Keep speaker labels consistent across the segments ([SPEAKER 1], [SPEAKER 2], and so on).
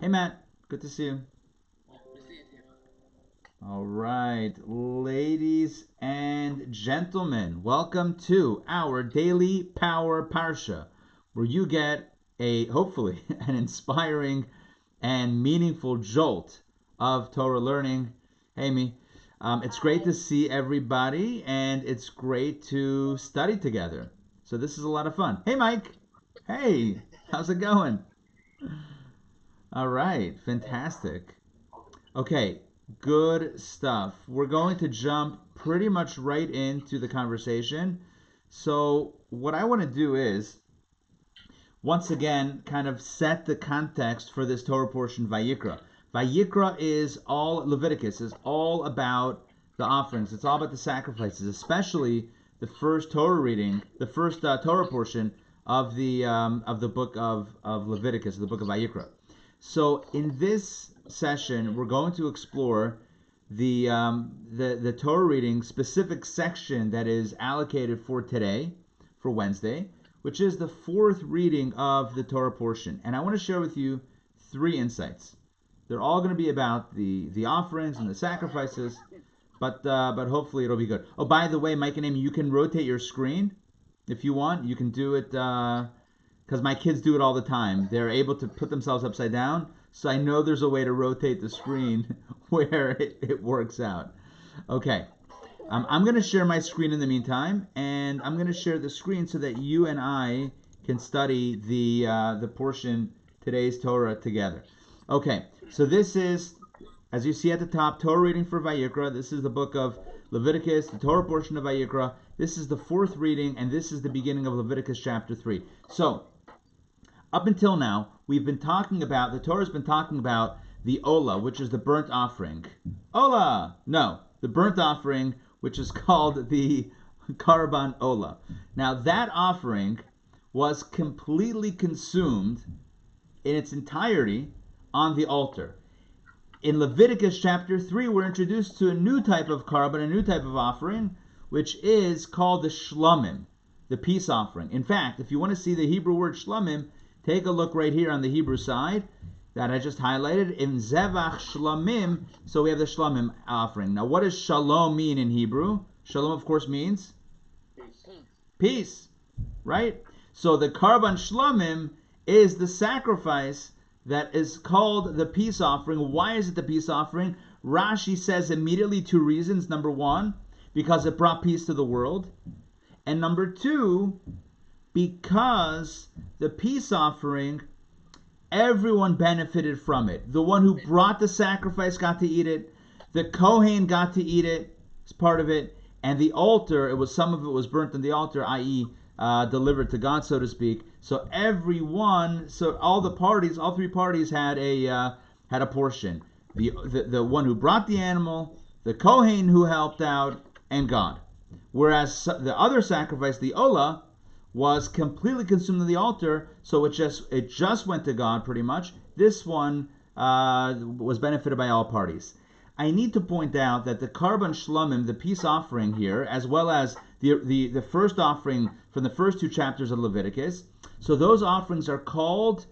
[SPEAKER 1] Hey Matt, good to see you. All right, ladies and gentlemen, welcome to our daily power parsha, where you get hopefully an inspiring and meaningful jolt of Torah learning. Hey me, it's great to see everybody, and it's great to study together. So this is a lot of fun. Hey Mike, hey, how's it going? All right, fantastic. Okay, good stuff. We're going to jump pretty much right into the conversation. So, what I want to do is, once again, kind of set the context for this Torah portion, Vayikra. Vayikra is all, Leviticus is all about the offerings. It's all about the sacrifices, especially the first Torah reading, the first Torah portion of the book of Leviticus, the book of Vayikra. So in this session, we're going to explore the Torah reading specific section that is allocated for today, for Wednesday, which is the fourth reading of the Torah portion. And I want to share with you three insights. They're all going to be about the offerings and the sacrifices, but hopefully it'll be good. Oh, by the way, Mike and Amy, you can rotate your screen if you want. You can do it because my kids do it all the time. They're able to put themselves upside down, so I know there's a way to rotate the screen where it works out. Okay, I'm going to share my screen in the meantime, and I'm going to share the screen so that you and I can study the portion, today's Torah, together. Okay, so this is, as you see at the top, Torah reading for Vayikra. This is the book of Leviticus, the Torah portion of Vayikra. This is the fourth reading, and this is the beginning of Leviticus chapter 3. So, up until now, the Torah's been talking about the Olah, which is the burnt offering. Olah! No, the burnt offering, which is called the Karban Olah. Now, that offering was completely consumed in its entirety on the altar. In Leviticus chapter 3, we're introduced to a new type of Karban, a new type of offering, which is called the Shlomim, the peace offering. In fact, if you want to see the Hebrew word Shlomim, take a look right here on the Hebrew side that I just highlighted. In Zevach Shlomim, so we have the Shlomim offering. Now, what does Shalom mean in Hebrew? Shalom, of course, means peace, right? So the Karban Shlomim is the sacrifice that is called the peace offering. Why is it the peace offering? Rashi says immediately two reasons. Number one, because it brought peace to the world. And number two, because the peace offering, everyone benefited from it. The one who brought the sacrifice got to eat it. The Kohen got to eat it as part of it. And the altar, some of it was burnt on the altar, i.e. Delivered to God, so to speak. So all three parties had a portion. The one who brought the animal, the Kohen who helped out, and God. Whereas the other sacrifice, the Olah, was completely consumed on the altar, so it just went to God pretty much. This one was benefited by all parties. I need to point out that the Karban Shlomim, the peace offering here, as well as the first offering from the first two chapters of Leviticus, so those offerings are called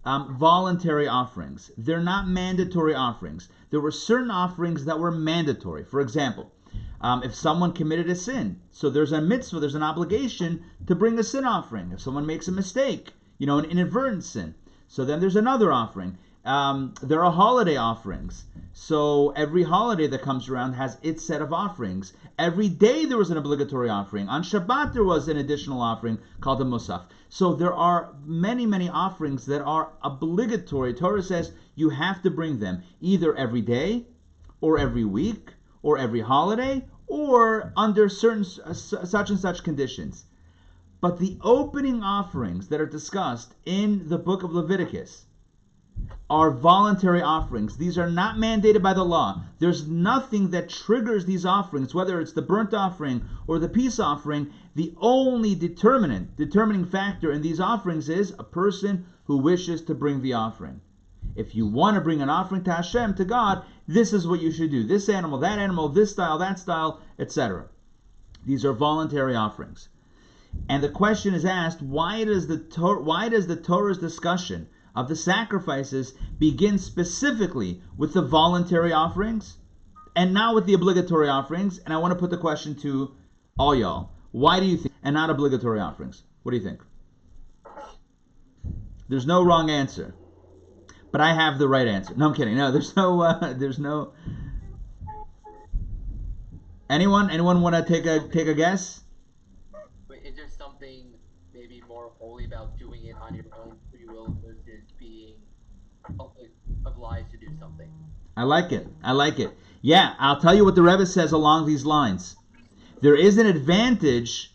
[SPEAKER 1] voluntary offerings. They're not mandatory offerings. There were certain offerings that were mandatory. For example, if someone committed a sin, so there's a mitzvah, there's an obligation to bring a sin offering. If someone makes a mistake, an inadvertent sin, so then there's another offering. There are holiday offerings. So every holiday that comes around has its set of offerings. Every day there was an obligatory offering. On Shabbat there was an additional offering called a Musaf. So there are many, many offerings that are obligatory. Torah says you have to bring them either every day, or every week, or every holiday, or under certain such and such conditions. But the opening offerings that are discussed in the book of Leviticus are voluntary offerings. These are not mandated by the law. There's nothing that triggers these offerings, whether it's the burnt offering or the peace offering. The only determining factor in these offerings is a person who wishes to bring the offering. If you want to bring an offering to Hashem, to God, this is what you should do. This animal, that animal, this style, that style, etc. These are voluntary offerings. And the question is asked, why does the Torah's discussion of the sacrifices begins specifically with the voluntary offerings and not with the obligatory offerings. And I want to put the question to all y'all. Why do you think, and not obligatory offerings? What do you think? There's no wrong answer. But I have the right answer. No, I'm kidding. No, there's no... Anyone want to take a guess?
[SPEAKER 2] But is there something maybe more holy about doing it on your own free will versus being obliged to do something?
[SPEAKER 1] I like it. Yeah, I'll tell you what the Rebbe says along these lines. There is an advantage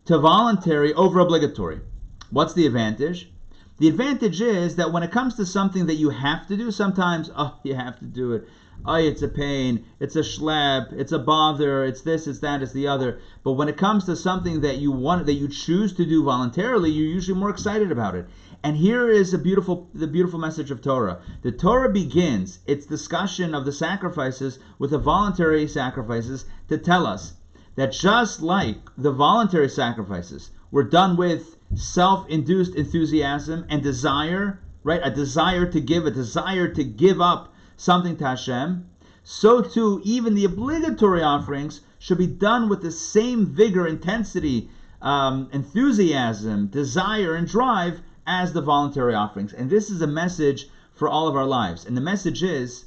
[SPEAKER 1] to voluntary over obligatory. What's the advantage? The advantage is that when it comes to something that you have to do, sometimes, you have to do it. It's a pain, it's a schlep, it's a bother, it's this, it's that, it's the other. But when it comes to something that you choose to do voluntarily, you're usually more excited about it. And here is the beautiful message of Torah. The Torah begins its discussion of the sacrifices with the voluntary sacrifices to tell us that just like the voluntary sacrifices were done with self-induced enthusiasm and desire, right? A desire to give up something to Hashem, so too even the obligatory offerings should be done with the same vigor, intensity, enthusiasm, desire, and drive as the voluntary offerings. And this is a message for all of our lives. And the message is,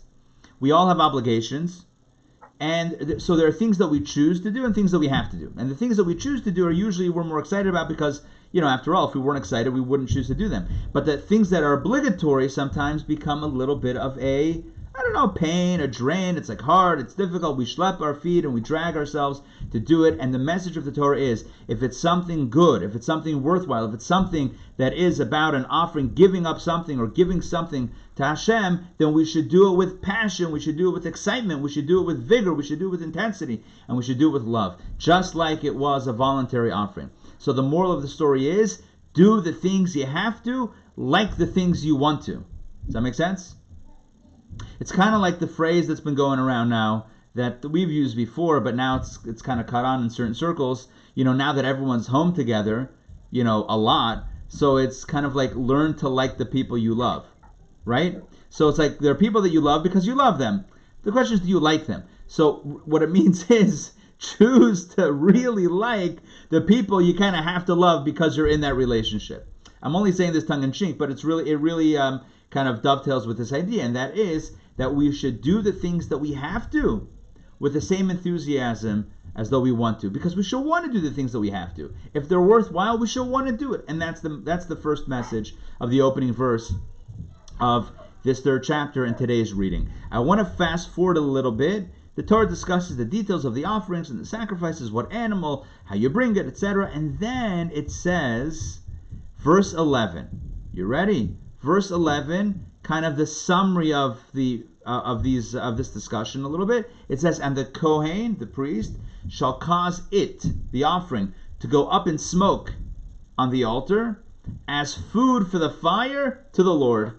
[SPEAKER 1] we all have obligations, and so there are things that we choose to do and things that we have to do. And the things that we choose to do are usually we're more excited about because, after all, if we weren't excited, we wouldn't choose to do them. But the things that are obligatory sometimes become a little bit of a, pain, a drain. It's hard, it's difficult. We schlep our feet and we drag ourselves to do it. And the message of the Torah is, if it's something good, if it's something worthwhile, if it's something that is about an offering, giving up something or giving something to Hashem, then we should do it with passion, we should do it with excitement, we should do it with vigor, we should do it with intensity, and we should do it with love, just like it was a voluntary offering. So the moral of the story is, do the things you have to, like the things you want to. Does that make sense? It's kind of like the phrase that's been going around now that we've used before, but now it's kind of caught on in certain circles. Now that everyone's home together, a lot, so it's kind of like learn to like the people you love, right? So it's like there are people that you love because you love them. The question is, do you like them? So what it means is choose to really like the people you kind of have to love because you're in that relationship. I'm only saying this tongue in cheek, but it really kind of dovetails with this idea, and that is that we should do the things that we have to with the same enthusiasm as though we want to, because we should want to do the things that we have to. If they're worthwhile, we should want to do it, and that's the first message of the opening verse of this third chapter in today's reading. I want to fast forward a little bit. The Torah discusses the details of the offerings and the sacrifices, what animal, how you bring it, etc. And then it says, verse 11. You ready? Verse 11, kind of the summary of this discussion a little bit. It says, and the Kohen, the priest, shall cause it, the offering, to go up in smoke on the altar as food for the fire to the Lord.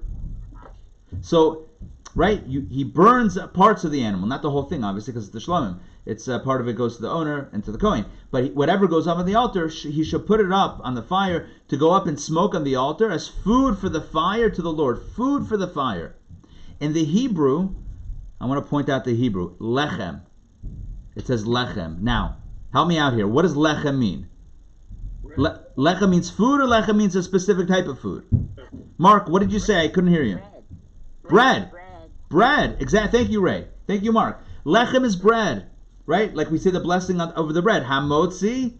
[SPEAKER 1] So, right, he burns parts of the animal, not the whole thing, obviously, because it's the shlomim. It's part of it goes to the owner and to the Kohen. But whatever goes up on the altar, he shall put it up on the fire to go up and smoke on the altar as food for the fire to the Lord. Food for the fire. In the Hebrew, I want to point out the Hebrew, lechem. It says lechem. Now, help me out here. What does lechem mean? Lechem means food, or lechem means a specific type of food? Mark, what did you say? I couldn't hear you. Bread. Exactly. Thank you, Ray. Thank you, Mark. Lechem is bread, right? Like we say the blessing over the bread. Hamotzi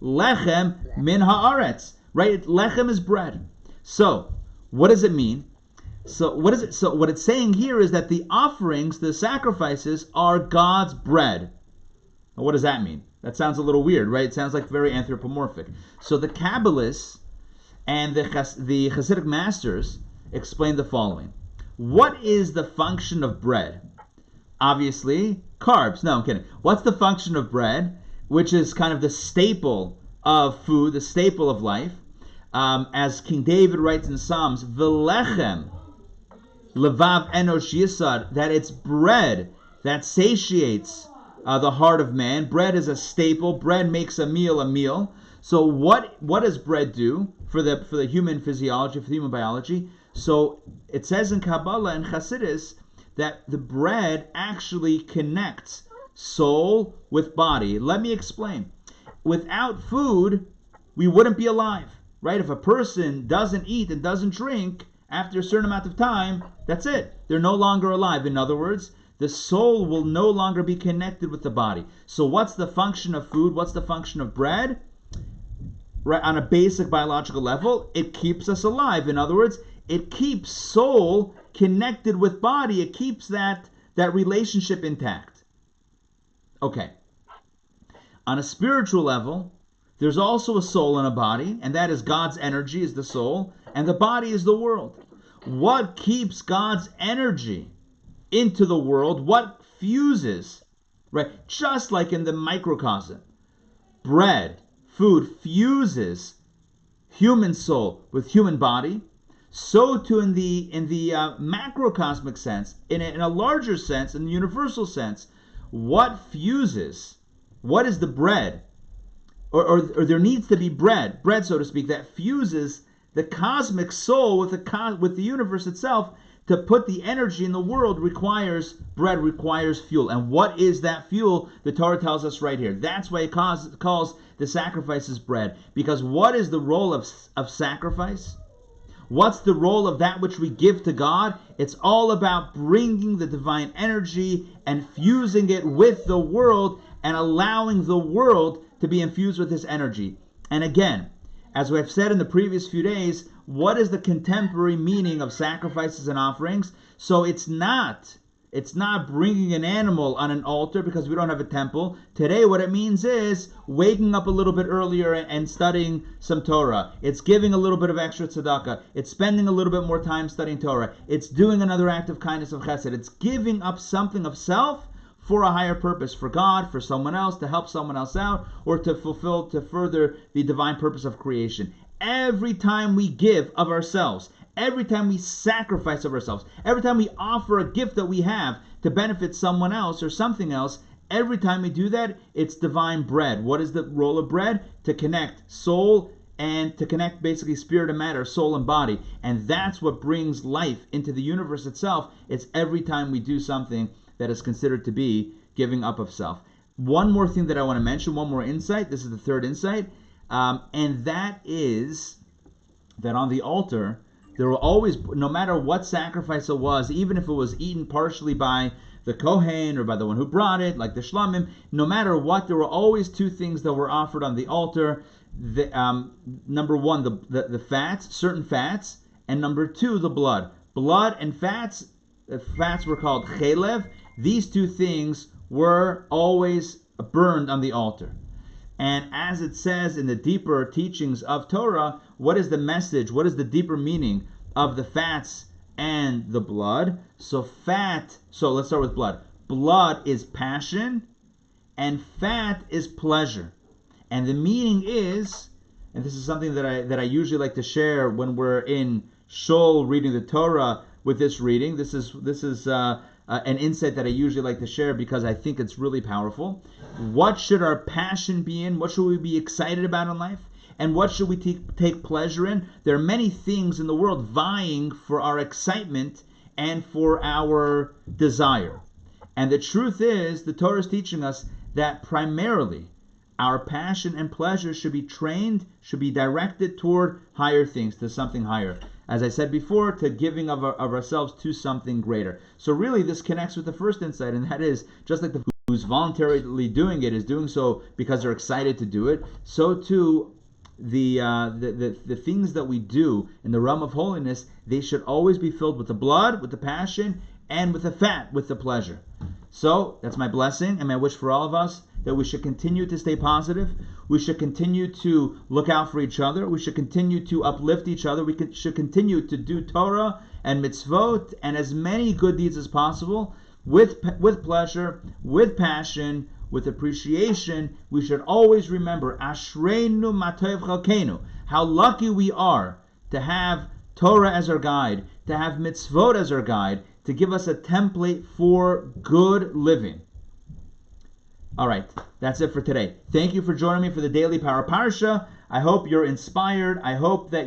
[SPEAKER 1] lechem min haaretz, right? Lechem is bread. So, what does it mean? So what it's saying here is that the offerings, the sacrifices, are God's bread. Now, what does that mean? That sounds a little weird, right? It sounds like very anthropomorphic. So the Kabbalists and the Hasidic masters explain the following. What is the function of bread? Obviously, carbs. No, I'm kidding. What's the function of bread, which is kind of the staple of food, the staple of life? As King David writes in Psalms, V'lechem levav enosh yisad, that it's bread that satiates the heart of man. Bread is a staple. Bread makes a meal. So what does bread do for the human physiology, for the human biology? So it says in Kabbalah and Chassidus that the bread actually connects soul with body. Let me explain. Without food, we wouldn't be alive, right? If a person doesn't eat and doesn't drink after a certain amount of time, that's it. They're no longer alive. In other words, the soul will no longer be connected with the body. So what's the function of food? What's the function of bread? Right, on a basic biological level, it keeps us alive. In other words, it keeps soul connected with body. It keeps that relationship intact. Okay. On a spiritual level, there's also a soul and a body, and that is God's energy is the soul, and the body is the world. What keeps God's energy into the world? What fuses, right? Just like in the microcosm, bread, food fuses human soul with human body. So too in the macrocosmic sense, in a larger sense, in the universal sense, what fuses? What is the bread? Or there needs to be bread, so to speak, that fuses the cosmic soul with the universe itself. To put the energy in the world requires bread, requires fuel. And what is that fuel? The Torah tells us right here. That's why it calls the sacrifices bread. Because what is the role of sacrifice? What's the role of that which we give to God? It's all about bringing the divine energy and fusing it with the world and allowing the world to be infused with this energy. And again, as we've said in the previous few days, what is the contemporary meaning of sacrifices and offerings? So it's not bringing an animal on an altar because we don't have a temple. Today what it means is waking up a little bit earlier and studying some Torah. It's giving a little bit of extra tzedakah. It's spending a little bit more time studying Torah. It's doing another act of kindness of chesed. It's giving up something of self for a higher purpose, for God, for someone else, to help someone else out, or to further the divine purpose of creation. Every time we give of ourselves, every time we sacrifice of ourselves, every time we offer a gift that we have to benefit someone else or something else, every time we do that, it's divine bread. What is the role of bread? To connect soul and to connect basically spirit and matter, soul and body. And that's what brings life into the universe itself. It's every time we do something that is considered to be giving up of self. One more thing that I want to mention, one more insight. This is the third insight. And that is that on the altar, there will always, no matter what sacrifice it was, even if it was eaten partially by the Kohen or by the one who brought it, like the Shlamim, no matter what, there were always two things that were offered on the altar. Number one, the fats, certain fats, and number two, the blood. Blood and fats, the fats were called chelev. These two things were always burned on the altar. And as it says in the deeper teachings of Torah, what is the message? What is the deeper meaning of the fats and the blood? So let's start with blood. Blood is passion and fat is pleasure. And the meaning is, and this is something that I usually like to share when we're in shul reading the Torah with this reading. This is an insight that I usually like to share because I think it's really powerful. What should our passion be in? What should we be excited about in life? And what should we take pleasure in? There are many things in the world vying for our excitement and for our desire. And the truth is, the Torah is teaching us that primarily our passion and pleasure should be directed toward higher things, to something higher. As I said before, to giving of ourselves to something greater. So really this connects with the first insight, and that is, just like the who's voluntarily doing it is doing so because they're excited to do it, so too the things that we do in the realm of holiness, they should always be filled with the blood, with the passion, and with the fat, with the pleasure. So that's my blessing and my wish for all of us, that we should continue to stay positive. We should continue to look out for each other. We should continue to uplift each other. We should continue to do Torah and mitzvot and as many good deeds as possible with pleasure, with passion, with appreciation. We should always remember, Ashreinu Matoiv Chalkenu, how lucky we are to have Torah as our guide, to have mitzvot as our guide, to give us a template for good living. All right, that's it for today. Thank you for joining me for the Daily Power Parsha. I hope you're inspired. I hope that